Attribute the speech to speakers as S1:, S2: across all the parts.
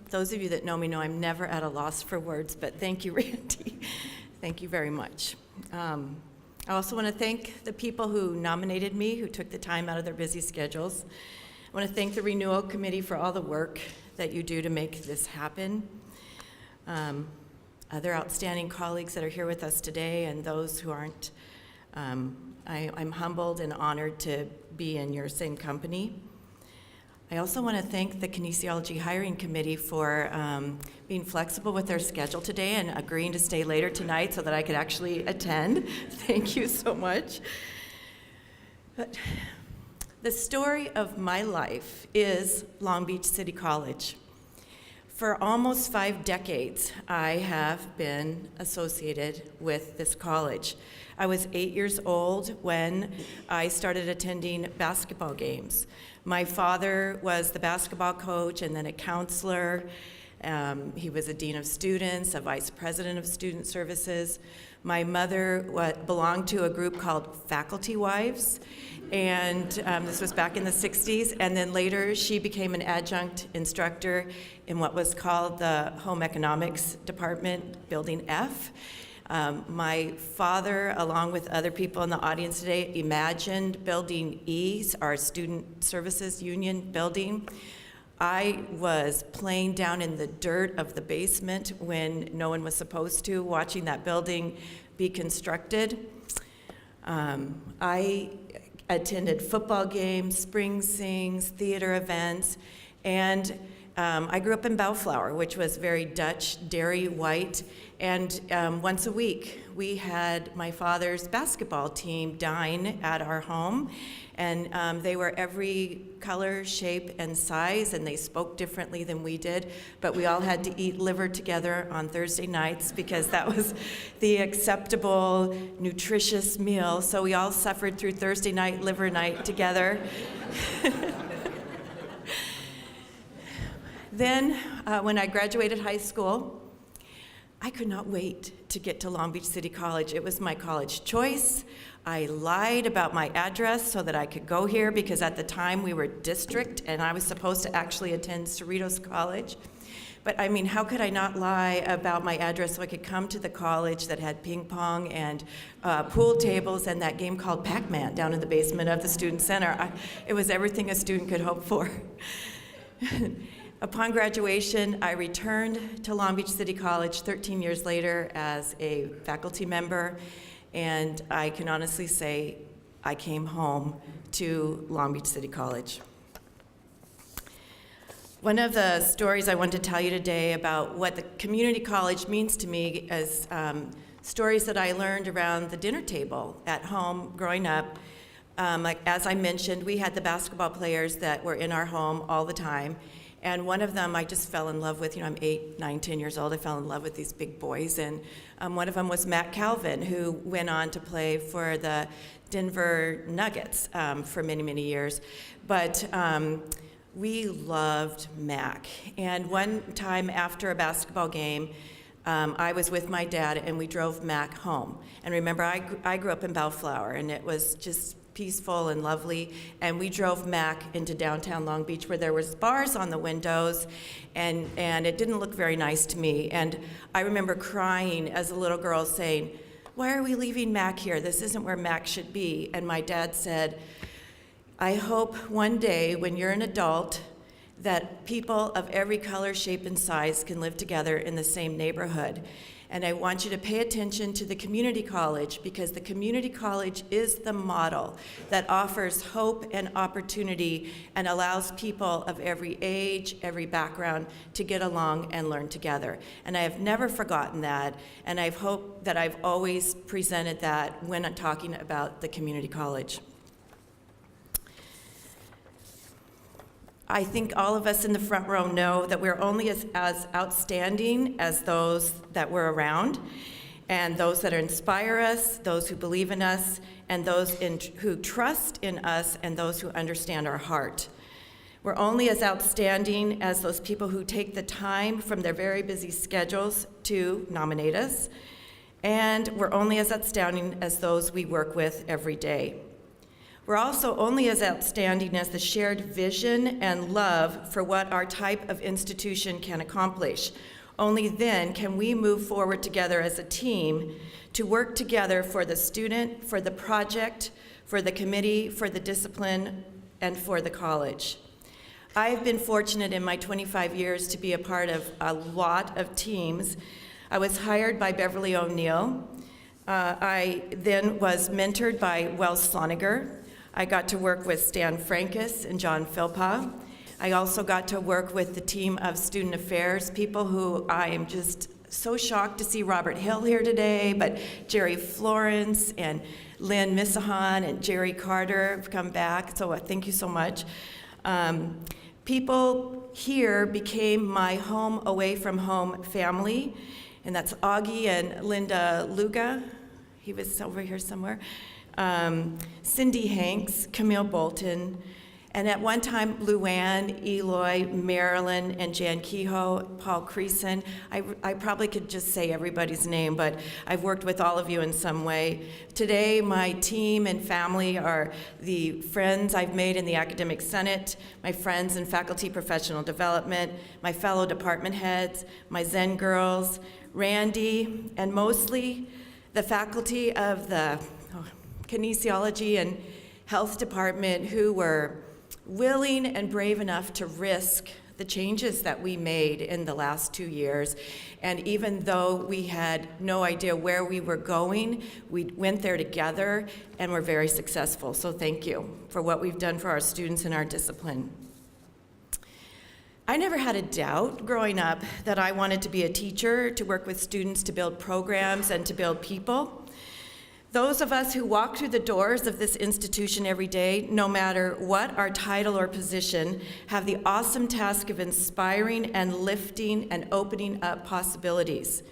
S1: Those of you that know me know I'm never at a loss for words, but thank you, Randy. Thank you very much. I also want to thank the people who nominated me, who took the time out of their busy schedules. I want to thank the Renewal Committee for all the work that you do to make this happen. Other outstanding colleagues that are here with us today and those who aren't, I'm humbled and honored to be in your same company. I also want to thank the Kinesiology Hiring Committee for being flexible with their schedule today and agreeing to stay later tonight so that I could actually attend. Thank you so much. But the story of my life is Long Beach City College. For almost 5 decades, I have been associated with this college. I was 8 years old when I started attending basketball games. My father was the basketball coach and then a counselor. He was a dean of students, a vice president of student services. My mother belonged to a group called Faculty Wives, and this was back in the 60s. And then later, she became an adjunct instructor in what was called the Home Economics Department, Building F. My father, along with other people in the audience today, imagined Building E, our Student Services Union building. I was playing down in the dirt of the basement when no one was supposed to, watching that building be constructed. I attended football games, spring sings, theater events, and I grew up in Bellflower, which was very Dutch, dairy white, and once a week we had my father's basketball team dine at our home, and they were every color, shape, and size, and they spoke differently than we did, but we all had to eat liver together on Thursday nights because that was the acceptable, nutritious meal, so we all suffered through Thursday night, liver night together. Then, when I graduated high school, I could not wait to get to Long Beach City College. It was my college choice. I lied about my address so that I could go here because at the time we were district and I was supposed to actually attend Cerritos College. But I mean, how could I not lie about my address so I could come to the college that had ping pong and pool tables and that game called Pac-Man down in the basement of the Student Center? It was everything a student could hope for. Upon graduation, I returned to Long Beach City College 13 years later as a faculty member, and I can honestly say I came home to Long Beach City College. One of the stories I want to tell you today about what the community college means to me is stories that I learned around the dinner table at home growing up. Like as I mentioned, we had the basketball players that were in our home all the time. And one of them I just fell in love with. You know, I'm 8, 9, 10 years old. I fell in love with these big boys. And one of them was Matt Calvin, who went on to play for the Denver Nuggets for many, many years. But we loved Mac. And one time after a basketball game, I was with my dad, and we drove Mac home. And remember, I grew up in Bellflower, and it was just peaceful and lovely, and we drove Mac into downtown Long Beach where there was bars on the windows, and it didn't look very nice to me. And I remember crying as a little girl saying, "Why are we leaving Mac here? This isn't where Mac should be." And my dad said, "I hope one day when you're an adult that people of every color, shape, and size can live together in the same neighborhood. And I want you to pay attention to the community college because the community college is the model that offers hope and opportunity and allows people of every age, every background to get along and learn together." And I have never forgotten that, and I've hoped that I've always presented that when I'm talking about the community college. I think all of us in the front row know that we're only as outstanding as those that we're around, and those that inspire us, those who believe in us, and those who trust in us, and those who understand our heart. We're only as outstanding as those people who take the time from their very busy schedules to nominate us, and we're only as outstanding as those we work with every day. We're also only as outstanding as the shared vision and love for what our type of institution can accomplish. Only then can we move forward together as a team to work together for the student, for the project, for the committee, for the discipline, and for the college. I have been fortunate in my 25 years to be a part of a lot of teams. I was hired by Beverly O'Neill. I then was mentored by Wells Sloniger. I got to work with Stan Frankus and John Philpott. I also got to work with the team of student affairs, people who I am just so shocked to see Robert Hill here today, but Jerry Florence and Lynn Missahan and Jerry Carter have come back, so thank you so much. People here became my home away from home family, and that's Augie and Linda Luga. He was over here somewhere. Cindy Hanks, Camille Bolton, and at one time Luann, Eloy, Marilyn, and Jan Kehoe, Paul Creason. I probably could just say everybody's name, but I've worked with all of you in some way. Today, my team and family are the friends I've made in the Academic Senate, my friends in faculty professional development, my fellow department heads, my Zen girls, Randy, and mostly the faculty of the kinesiology and health department who were willing and brave enough to risk the changes that we made in the last 2 years. And even though we had no idea where we were going, we went there together and were very successful. So thank you for what we've done for our students and our discipline. I never had a doubt growing up that I wanted to be a teacher, to work with students, to build programs, and to build people. Those of us who walk through the doors of this institution every day, no matter what our title or position, have the awesome task of inspiring and lifting and opening up possibilities.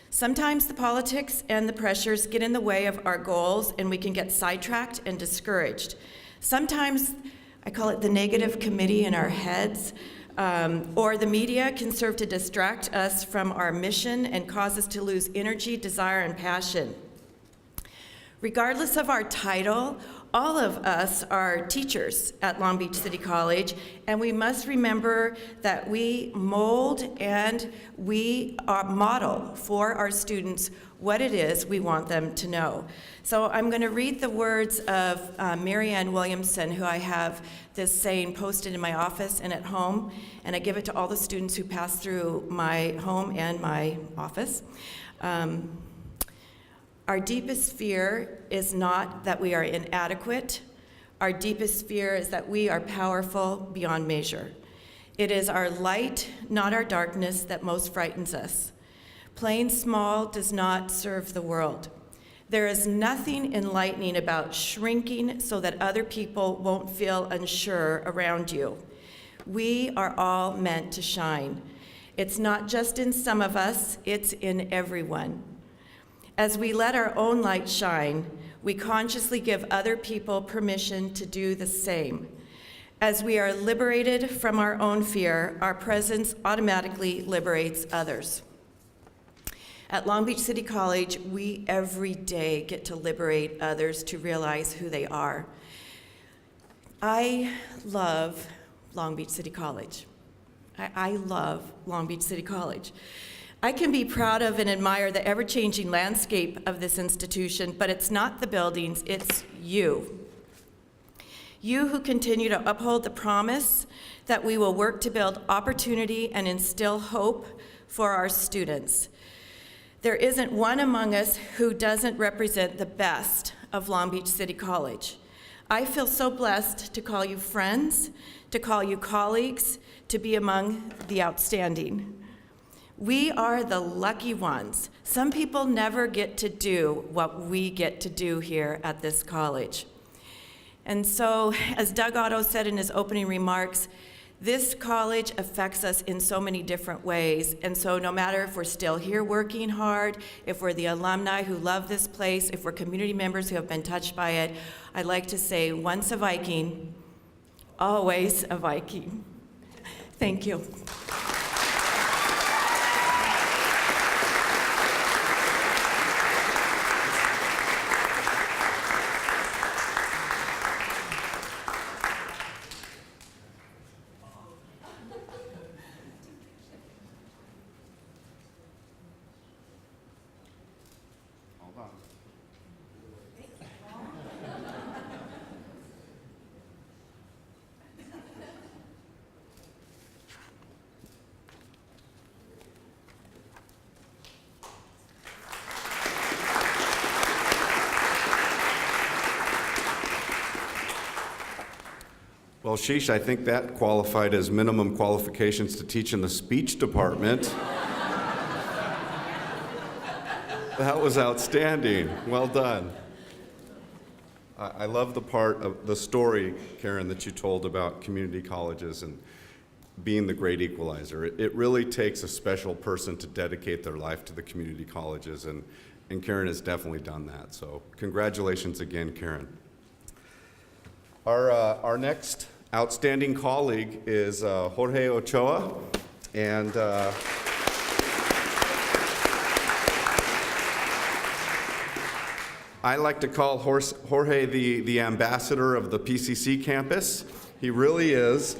S1: Sometimes the politics and the pressures get in the way of our goals and we can get sidetracked and discouraged. Sometimes, I call it the negative committee in our heads, or the media can serve to distract us from our mission and cause us to lose energy, desire, and passion. Regardless of our title, all of us are teachers at Long Beach City College, and we must remember that we mold and we model for our students what it is we want them to know. So I'm going to read the words of Marianne Williamson, who I have this saying posted in my office and at home, and I give it to all the students who pass through my home and my office. Our deepest fear is not that we are inadequate. Our deepest fear is that we are powerful beyond measure. It is our light, not our darkness, that most frightens us. Playing small does not serve the world. There is nothing enlightening about shrinking so that other people won't feel unsure around you. We are all meant to shine. It's not just in some of us, it's in everyone. As we let our own light shine, we consciously give other people permission to do the same. As we are liberated from our own fear, our presence automatically liberates others. At Long Beach City College, we every day get to liberate others to realize who they are. I love Long Beach City College. I love Long Beach City College. I can be proud of and admire the ever-changing landscape of this institution, but it's not the buildings, it's you. You who continue to uphold the promise that we will work to build opportunity and instill hope for our students. There isn't one among us who doesn't represent the best of Long Beach City College. I feel so blessed to call you friends, to call you colleagues, to be among the outstanding. We are the lucky ones. Some people never get to do what we get to do here at this college. And so, as Doug Otto said in his opening remarks, this college affects us in so many different ways. And so no matter if we're still here working hard, if we're the alumni who love this place, if we're community members who have been touched by it, I'd like to say, once a Viking, always a Viking. Thank you.
S2: Well, sheesh, I think that qualified as minimum qualifications to teach in the speech department. That was outstanding. Well done. I love the part of the story, Karen, that you told about community colleges and being the great equalizer. It really takes a special person to dedicate their life to the community colleges, and Karen has definitely done that. So congratulations again, Karen. Our next outstanding colleague is Jorge Ochoa, and I like to call Jorge the ambassador of the PCC campus. He really is.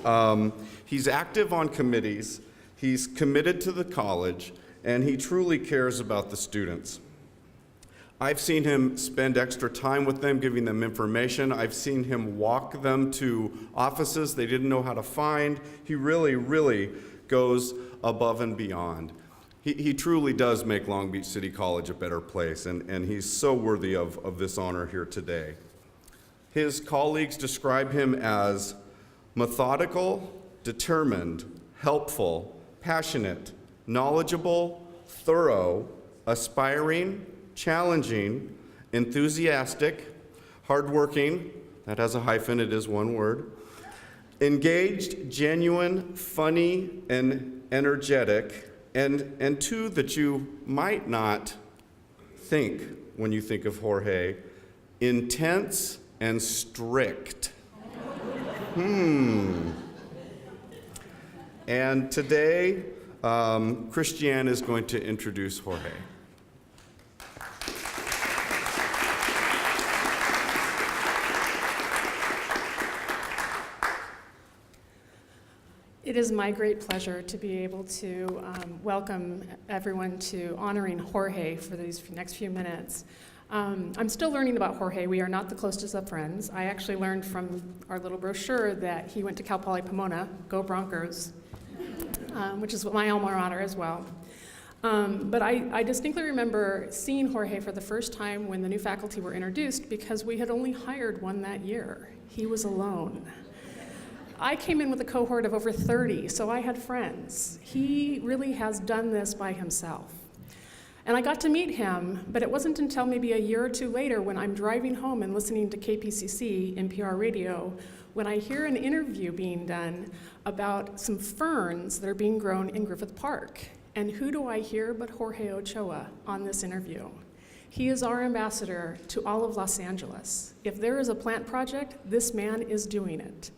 S2: He's active on committees, he's committed to the college, and he truly cares about the students. I've seen him spend extra time with them, giving them information. I've seen him walk them to offices they didn't know how to find. He really, really goes above and beyond. He truly does make Long Beach City College a better place, and he's so worthy of this honor here today. His colleagues describe him as methodical, determined, helpful, passionate, knowledgeable, thorough, aspiring, challenging, enthusiastic, hardworking, that has a hyphen, it is one word, engaged, genuine, funny, and energetic, and two that you might not think when you think of Jorge, intense and strict. And today, Christiane is going to introduce Jorge.
S3: It is my great pleasure to be able to welcome everyone to honoring Jorge for these next few minutes. I'm still learning about Jorge. We are not the closest of friends. I actually learned from our little brochure that he went to Cal Poly Pomona, go Broncos, which is my alma mater as well. But I distinctly remember seeing Jorge for the first time when the new faculty were introduced because we had only hired one that year. He was alone. I came in with a cohort of over 30, so I had friends. He really has done this by himself. And I got to meet him, but it wasn't until maybe a year or two later when I'm driving home and listening to KPCC, NPR radio, when I hear an interview being done about some ferns that are being grown in Griffith Park. And who do I hear but Jorge Ochoa on this interview? He is our ambassador to all of Los Angeles. If there is a plant project, this man is doing it.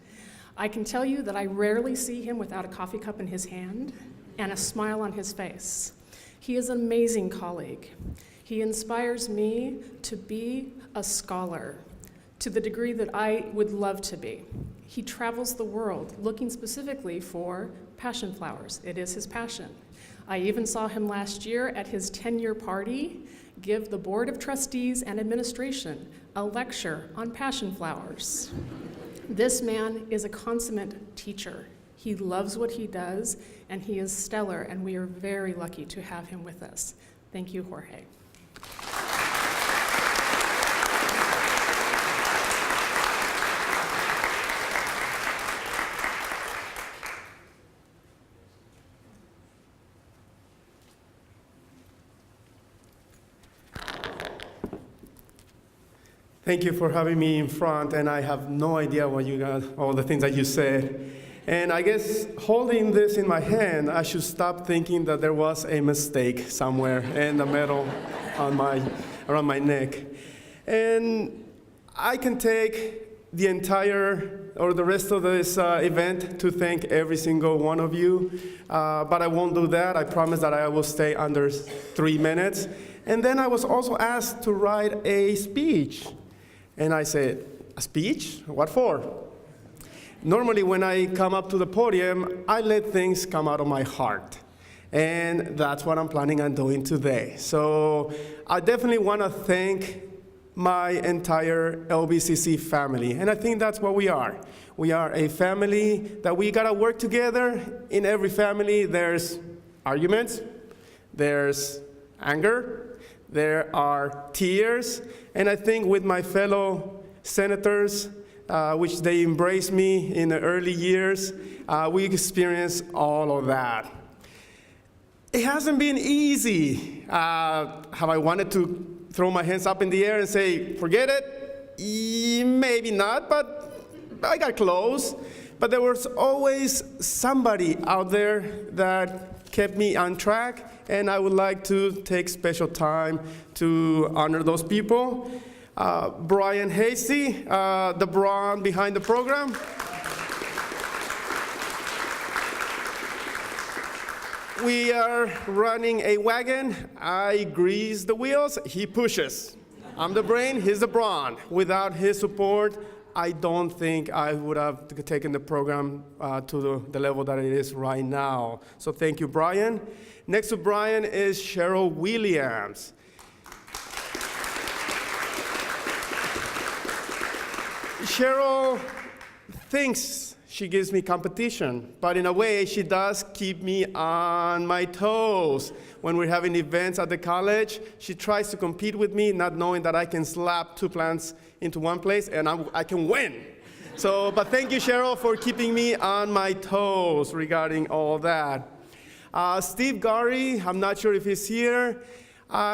S3: I can tell you that I rarely see him without a coffee cup in his hand and a smile on his face. He is an amazing colleague. He inspires me to be a scholar to the degree that I would love to be. He travels the world looking specifically for passion flowers. It is his passion. I even saw him last year at his 10-year party give the Board of Trustees and Administration a lecture on passion flowers. This man is a consummate teacher. He loves what he does, and he is stellar, and we are very lucky to have him with us. Thank you, Jorge.
S4: Thank you for having me in front, and I have no idea what you got, all the things that you said. And I guess holding this in my hand, I should stop thinking that there was a mistake somewhere in the middle around my neck. And I can take the rest of this event to thank every single one of you, but I won't do that. I promise that I will stay under 3 minutes. And then I was also asked to write a speech. And I said, a speech? What for? Normally when I come up to the podium, I let things come out of my heart. And that's what I'm planning on doing today. So I definitely want to thank my entire LBCC family. And I think that's what we are. We are a family that we got to work together. In every family, there's arguments, there's anger, there are tears. And I think with my fellow senators, which they embraced me in the early years. We experienced all of that. It hasn't been easy. Have I wanted to throw my hands up in the air and say, forget it? Maybe not, but I got close. But there was always somebody out there that kept me on track, and I would like to take special time to honor those people. Brian Hasty, the brawn behind the program. We are running a wagon. I grease the wheels, he pushes. I'm the brain, he's the brawn. Without his support, I don't think I would have taken the program to the level that it is right now. So thank you, Brian. Next to Brian is Cheryl Williams. Cheryl thinks she gives me competition, but in a way, she does keep me on my toes. When we're having events at the college, she tries to compete with me, not knowing that I can slap two plants into one place and I can win. But thank you, Cheryl, for keeping me on my toes regarding all that. Steve Gary, I'm not sure if he's here.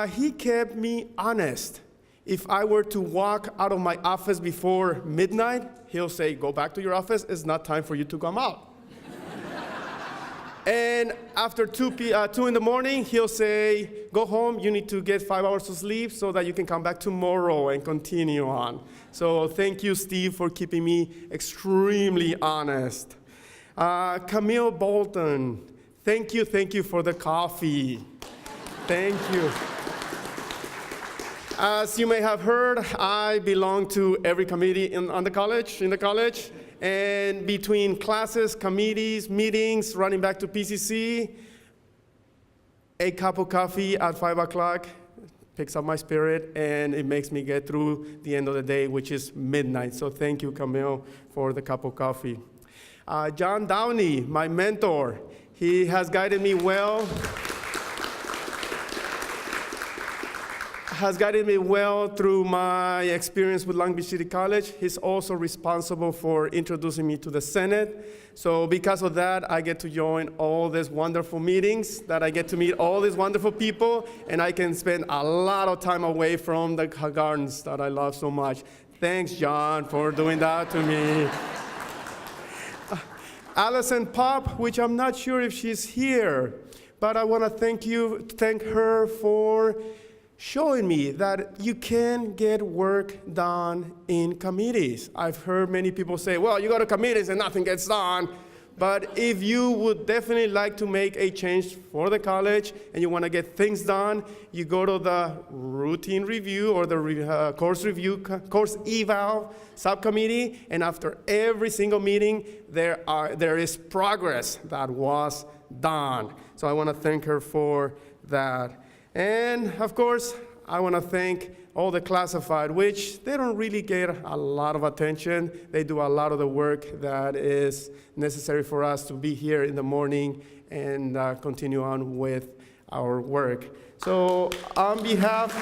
S4: He kept me honest. If I were to walk out of my office before midnight, he'll say, go back to your office, it's not time for you to come out. And after 2 in the morning, he'll say, go home, you need to get 5 hours of sleep so that you can come back tomorrow and continue on. So thank you, Steve, for keeping me extremely honest. Camille Bolton, thank you for the coffee. Thank you. As you may have heard, I belong to every committee in the college. And between classes, committees, meetings, running back to PCC, a cup of coffee at 5 o'clock picks up my spirit, and it makes me get through the end of the day, which is midnight. So thank you, Camille, for the cup of coffee. John Downey, my mentor, he has guided me well. Through my experience with Long Beach City College. He's also responsible for introducing me to the Senate. So because of that, I get to join all these wonderful meetings, that I get to meet all these wonderful people, and I can spend a lot of time away from the gardens that I love so much. Thanks, John, for doing that to me. Allison Pop, which I'm not sure if she's here, but I want to thank her for showing me that you can get work done in committees. I've heard many people say, well, you go to committees and nothing gets done. But if you would definitely like to make a change for the college and you want to get things done, you go to the routine review or the course eval subcommittee, and after every single meeting, there is progress that was done. So I want to thank her for that. And of course, I want to thank all the classified, which they don't really get a lot of attention. They do a lot of the work that is necessary for us to be here in the morning and continue on with our work. So on behalf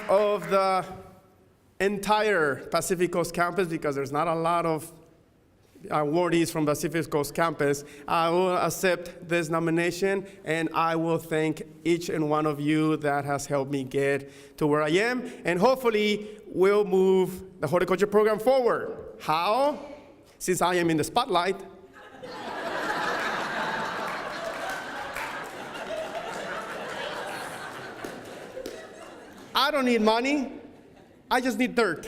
S4: of the entire Pacific Coast campus, because there's not a lot of awardees from Pacific Coast campus, I will accept this nomination, and I will thank each and one of you that has helped me get to where I am, and hopefully we'll move the horticulture program forward. How? Since I am in the spotlight. I don't need money, I just need dirt.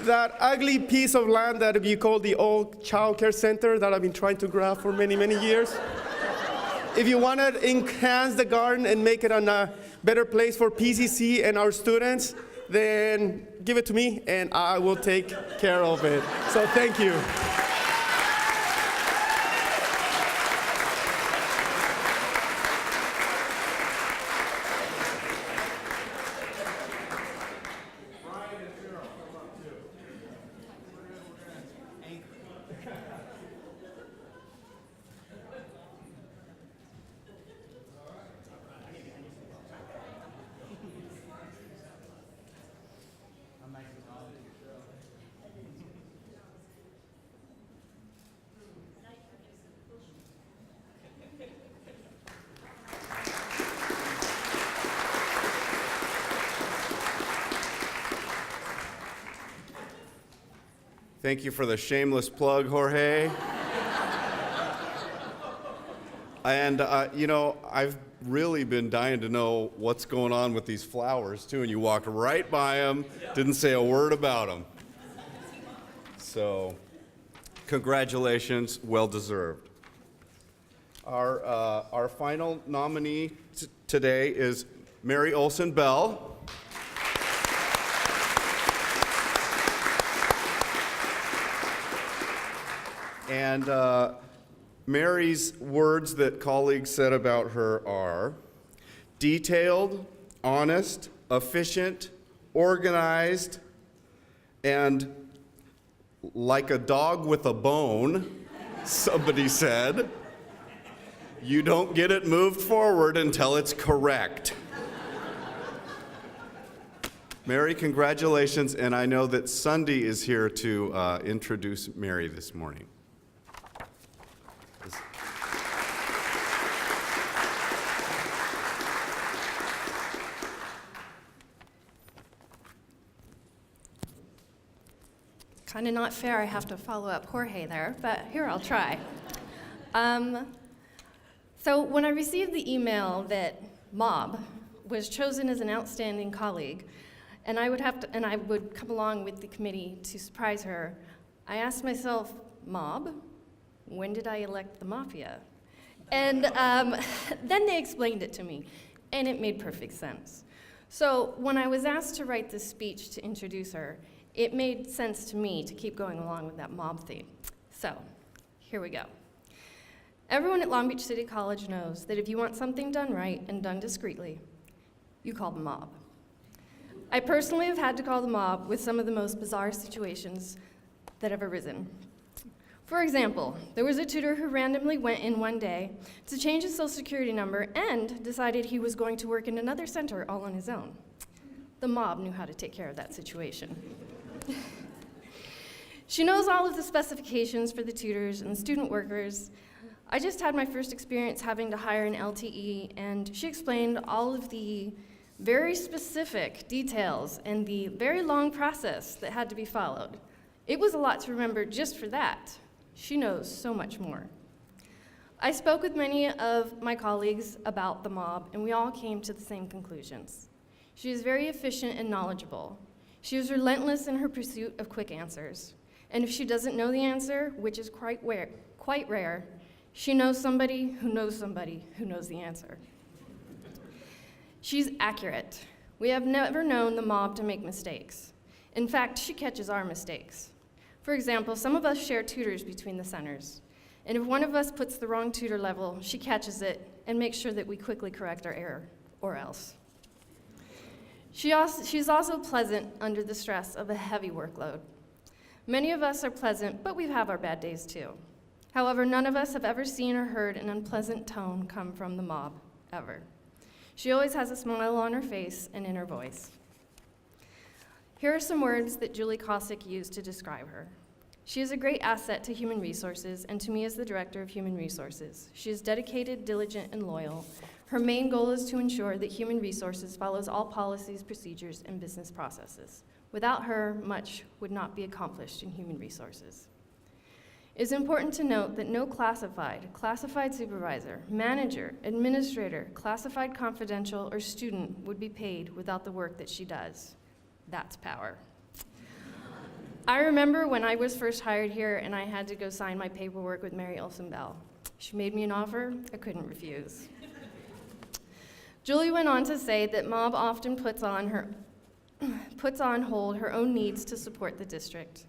S4: That ugly piece of land that you call the old child care center that I've been trying to grab for many, many years. If you want to enhance the garden and make it a better place for PCC and our students, then give it to me and I will take care of it. So thank you.
S2: Thank you for the shameless plug, Jorge. And, I've really been dying to know what's going on with these flowers, too, and you walked right by them, didn't say a word about them. So, congratulations, well-deserved. Our final nominee today is Mary Olson Bell. And Mary's words that colleagues said about her are detailed, honest, efficient, organized, and like a dog with a bone, somebody said. You don't get it moved forward until it's correct. Mary, congratulations, and I know that Sunday is here to introduce Mary this morning.
S5: Kind of not fair I have to follow up Jorge there, but here I'll try. So when I received the email that Mob was chosen as an outstanding colleague, and I would come along with the committee to surprise her, I asked myself, Mob, when did I elect the Mafia? And then they explained it to me, and it made perfect sense. So when I was asked to write this speech to introduce her, it made sense to me to keep going along with that mob theme. So, here we go. Everyone at Long Beach City College knows that if you want something done right and done discreetly, you call the mob. I personally have had to call the mob with some of the most bizarre situations that have arisen. For example, there was a tutor who randomly went in one day to change his social security number and decided he was going to work in another center all on his own. The mob knew how to take care of that situation. She knows all of the specifications for the tutors and the student workers. I just had my first experience having to hire an LTE, and she explained all of the very specific details and the very long process that had to be followed. It was a lot to remember just for that. She knows so much more. I spoke with many of my colleagues about the mob, and we all came to the same conclusions. She is very efficient and knowledgeable. She is relentless in her pursuit of quick answers. And if she doesn't know the answer, which is quite rare, she knows somebody who knows somebody who knows the answer. She's accurate. We have never known the mob to make mistakes. In fact, she catches our mistakes. For example, some of us share tutors between the centers. And if one of us puts the wrong tutor level, she catches it and makes sure that we quickly correct our error, or else. She's also pleasant under the stress of a heavy workload. Many of us are pleasant, but we have our bad days too. However, none of us have ever seen or heard an unpleasant tone come from the mob, ever. She always has a smile on her face and in her voice. Here are some words that Julie Kosick used to describe her. She is a great asset to human resources and to me as the director of human resources. She is dedicated, diligent, and loyal. Her main goal is to ensure that human resources follows all policies, procedures, and business processes. Without her, much would not be accomplished in human resources. It is important to note that no classified supervisor, manager, administrator, classified confidential, or student would be paid without the work that she does. That's power. I remember when I was first hired here and I had to go sign my paperwork with Mary Olson Bell. She made me an offer I couldn't refuse. Julie went on to say that Mob often puts on hold her own needs to support the district.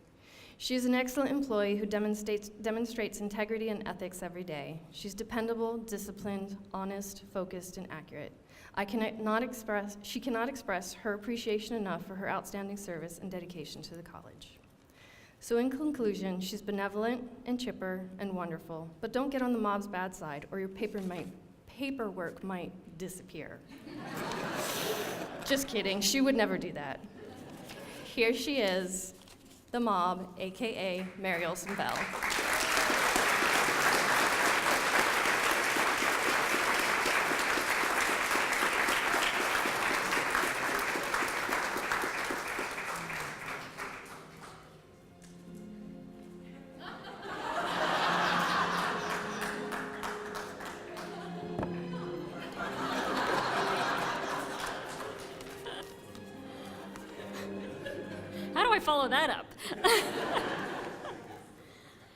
S5: She is an excellent employee who demonstrates integrity and ethics every day. She's dependable, disciplined, honest, focused, and accurate. She cannot express her appreciation enough for her outstanding service and dedication to the college. So in conclusion, she's benevolent and chipper and wonderful, but don't get on the mob's bad side or your paperwork might disappear. Just kidding, she would never do that. Here she is, the mob, AKA Mary Olson Bell.
S6: I follow that up?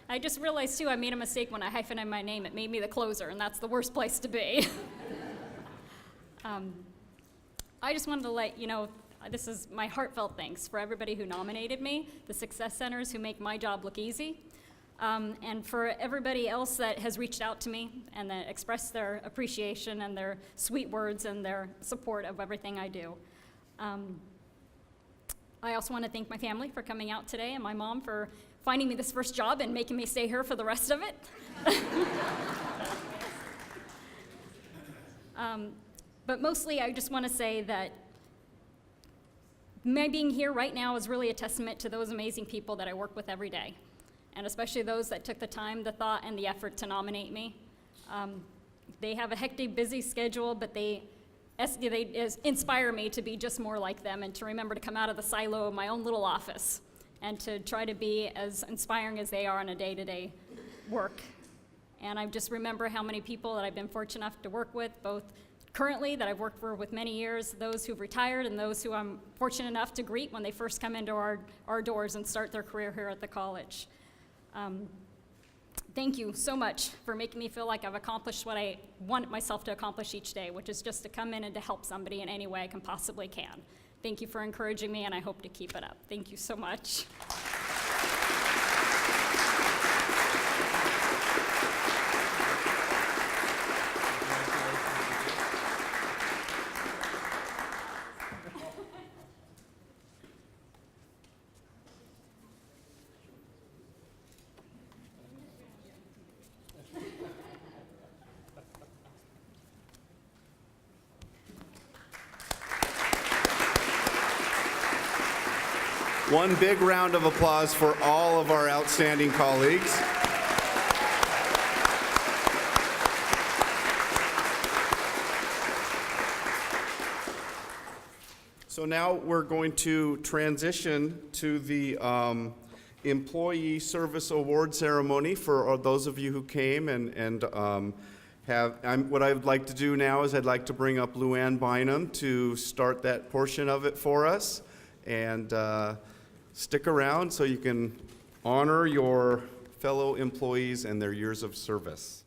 S6: I just realized, too, I made a mistake when I hyphenated my name. It made me the closer, and that's the worst place to be. I just wanted to let you know, this is my heartfelt thanks for everybody who nominated me, the Success Centers who make my job look easy, and for everybody else that has reached out to me and that expressed their appreciation and their sweet words and their support of everything I do. I also want to thank my family for coming out today and my mom for finding me this first job and making me stay here for the rest of it. But mostly, I just want to say that my being here right now is really a testament to those amazing people that I work with every day, and especially those that took the time, the thought, and the effort to nominate me. They have a hectic, busy schedule, but they inspire me to be just more like them and to remember to come out of the silo of my own little office and to try to be as inspiring as they are on a day-to-day work. And I just remember how many people that I've been fortunate enough to work with, both currently that I've worked for with many years, those who've retired, and those who I'm fortunate enough to greet when they first come into our doors and start their career here at the college. Thank you so much for making me feel like I've accomplished what I want myself to accomplish each day, which is just to come in and to help somebody in any way I can possibly can. Thank you for encouraging me, and I hope to keep it up. Thank you so much.
S2: One big round of applause for all of our outstanding colleagues. So now we're going to transition to the Employee Service Award Ceremony for those of you who came what I'd like to do now is I'd like to bring up Luann Bynum to start that portion of it for us. And stick around so you can honor your fellow employees and their years of service.